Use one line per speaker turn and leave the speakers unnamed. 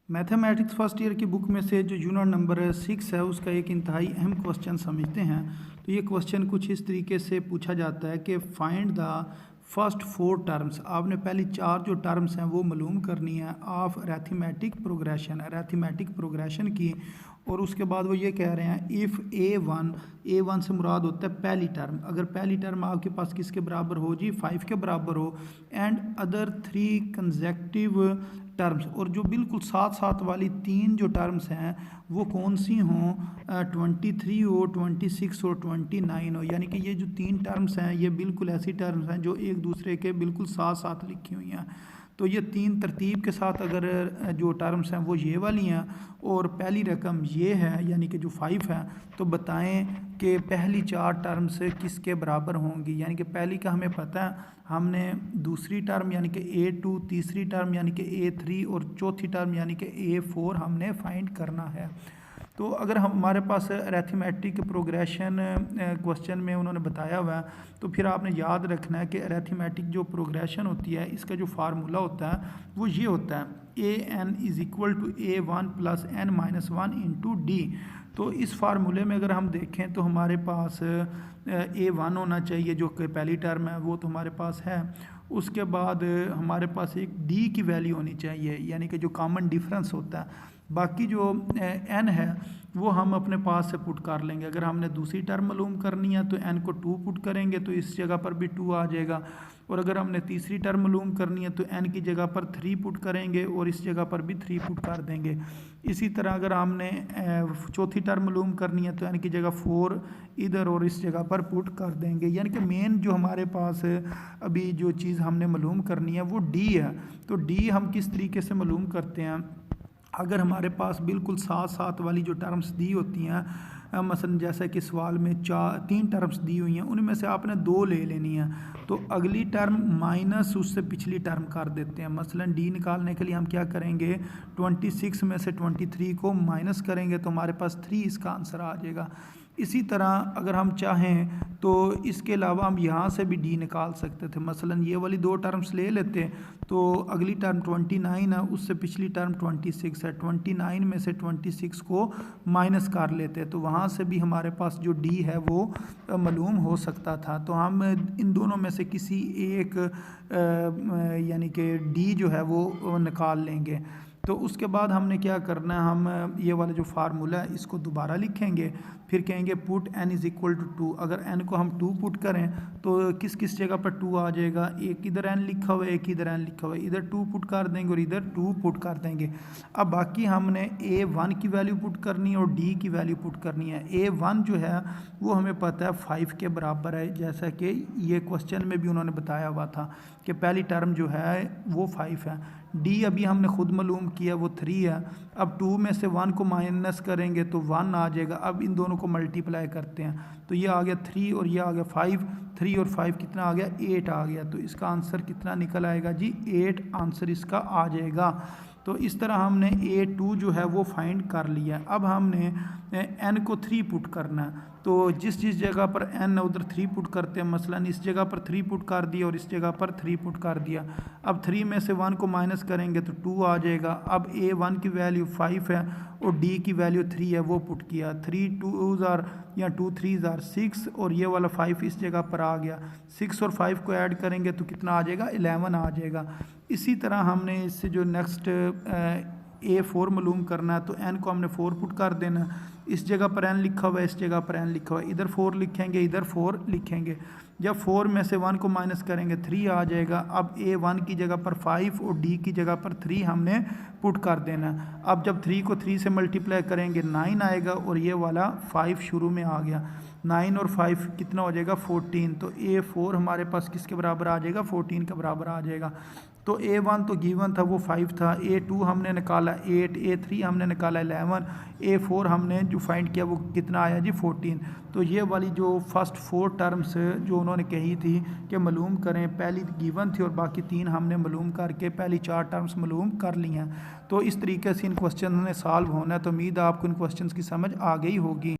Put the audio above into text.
Mathematics first year की book में से जो यूनिट नंबर 6 है उसका एक इंतहाई अहम क्वेश्चन समझते हैं। तो ये क्वेश्चन कुछ इस तरीके से पूछा जाता है कि फाइंड द फर्स्ट 4 टर्म्स। आपने पहली 4 जो टर्म्स हैं वो मालूम करनी है ऑफ अरिथमेटिक प्रोग्रेशन की। और उसके बाद वो ये कह रहे हैं इफ़ ए वन से मुराद होता है पहली टर्म। अगर पहली टर्म आपके पास किसके बराबर हो जी 5 के बराबर हो, एंड अदर 3 कंसेक्टिव टर्म्स, और जो बिल्कुल साथ साथ वाली 3 जो टर्म्स हैं वो कौन सी हों, 23 हो, 26 हो, 29 हो। यानी कि ये जो 3 टर्म्स हैं ये बिल्कुल ऐसी टर्म्स हैं जो एक दूसरे के बिल्कुल साथ साथ लिखी हुई हैं। तो ये 3 तरतीब के साथ अगर जो टर्म्स हैं वो ये वाली हैं और पहली रकम ये है यानी कि जो 5 है, तो बताएं कि पहली 4 टर्म्स किसके बराबर होंगी। यानी कि पहली का हमें पता है, हमने दूसरी टर्म यानी कि A2, तीसरी टर्म यानी कि A3 और चौथी टर्म यानी कि A4 हमने फाइंड करना है। तो अगर हमारे पास अरिथमेटिक प्रोग्रेशन क्वेश्चन में उन्होंने बताया हुआ है, तो फिर आपने याद रखना है कि अरिथमेटिक जो प्रोग्रेशन होती है इसका जो फार्मूला होता है वो ये होता है AN = A1 + N-1 × D। तो इस फार्मूले में अगर हम देखें तो हमारे पास A1 होना चाहिए जो कि पहली टर्म है, वो तो हमारे पास है। उसके बाद हमारे पास एक D की वैल्यू होनी चाहिए यानी कि जो कॉमन डिफरेंस होता है। बाकी जो n है वो हम अपने पास से पुट कर लेंगे। अगर हमने दूसरी टर्म मालूम करनी है तो n को 2 पुट करेंगे तो इस जगह पर भी 2 आ जाएगा। और अगर हमने तीसरी टर्म मालूम करनी है तो n की जगह पर 3 पुट करेंगे और इस जगह पर भी 3 पुट कर देंगे। इसी तरह अगर हमने चौथी टर्म मालूम करनी है तो n की जगह 4 इधर और इस जगह पर पुट कर देंगे। यानी कि मेन जो हमारे पास अभी जो चीज़ हमने मालूम करनी है वो d है। तो d हम किस तरीके से मालूम करते हैं, अगर हमारे पास बिल्कुल साथ साथ वाली जो टर्म्स दी होती हैं, मसलन जैसे कि सवाल में 3 टर्म्स दी हुई हैं, उनमें से आपने 2 ले लेनी है। तो अगली टर्म माइनस उससे पिछली टर्म कर देते हैं। मसलन डी निकालने के लिए हम क्या करेंगे, 26 में से 23 को माइनस करेंगे तो हमारे पास 3 इसका आंसर आ जाएगा। इसी तरह अगर हम चाहें तो इसके अलावा हम यहाँ से भी डी निकाल सकते थे। मसलन ये वाली 2 टर्म्स ले लेते तो अगली टर्म 29 है, उससे पिछली टर्म 26 है, 29 में से 26 को माइनस कर लेते तो वहाँ से भी हमारे पास जो डी है वो मालूम हो सकता था। तो हम इन दोनों में से किसी एक यानी कि डी जो है वो निकाल लेंगे। तो उसके बाद हमने क्या करना है, हम ये वाला जो फार्मूला है इसको दोबारा लिखेंगे, फिर कहेंगे पुट n = 2। अगर n को हम 2 पुट करें तो किस किस जगह पर 2 आ जाएगा, एक इधर n लिखा हुआ है, एक इधर n लिखा हुआ है, इधर 2 पुट कर देंगे और इधर 2 पुट कर देंगे। अब बाकी हमने A1 की वैल्यू पुट करनी है और D की वैल्यू पुट करनी है। A1 जो है वो हमें पता है 5 के बराबर है, जैसा कि ये क्वेश्चन में भी उन्होंने बताया हुआ था कि पहली टर्म जो है वो 5 है। डी अभी हमने खुद मालूम किया वो 3 है। अब 2 में से 1 को माइनस करेंगे तो 1 आ जाएगा। अब इन दोनों को मल्टीप्लाई करते हैं तो ये आ गया 3 और ये आ गया 5। 3 और 5 कितना आ गया, 8 आ गया। तो इसका आंसर कितना निकल आएगा जी, 8 आंसर इसका आ जाएगा। तो इस तरह हमने A2 जो है वो फाइंड कर लिया। अब हमने n को 3 पुट करना है, तो जिस जिस जगह पर n है उधर 3 पुट करते हैं। मसलन इस जगह पर 3 पुट कर दिया और इस जगह पर 3 पुट कर दिया। अब 3 में से 1 को माइनस करेंगे तो 2 आ जाएगा। अब A1 की वैल्यू 5 है और D की वैल्यू 3 है, वो पुट किया। 3 2s आर या 2 3s आर 6 और ये वाला 5 इस जगह पर आ गया। 6 और 5 को ऐड करेंगे तो कितना आ जाएगा, 11 आ जाएगा। इसी तरह हमने इससे जो नेक्स्ट A4 मालूम करना है तो n को हमने 4 पुट कर देना। इस जगह पर n लिखा हुआ है, इस जगह पर n लिखा हुआ है, इधर 4 लिखेंगे, इधर 4 लिखेंगे। जब 4 में से 1 को माइनस करेंगे 3 आ जाएगा। अब A1 की जगह पर 5 और D की जगह पर 3 हमने पुट कर देना। अब जब 3 को 3 से मल्टीप्लाई करेंगे 9 आएगा और ये वाला 5 शुरू में आ गया। 9 और 5 कितना हो जाएगा, 14। तो A4 हमारे पास किसके बराबर आ जाएगा, 14 के बराबर आ जाएगा। तो A1 तो गिवन था वो 5 था, A2 हमने निकाला 8, A3 हमने निकाला 11, A4 हमने जो फाइंड किया वो कितना आया जी, 14। तो ये वाली जो फर्स्ट 4 टर्म्स जो उन्होंने कही थी कि मालूम करें, पहली गिवन थी और बाकी 3 हमने मालूम करके पहली 4 टर्म्स मालूम कर ली हैं। तो इस तरीके से इन क्वेश्चन ने सॉल्व होना है। तो उम्मीद है आपको इन क्वेश्चन की समझ आ गई होगी।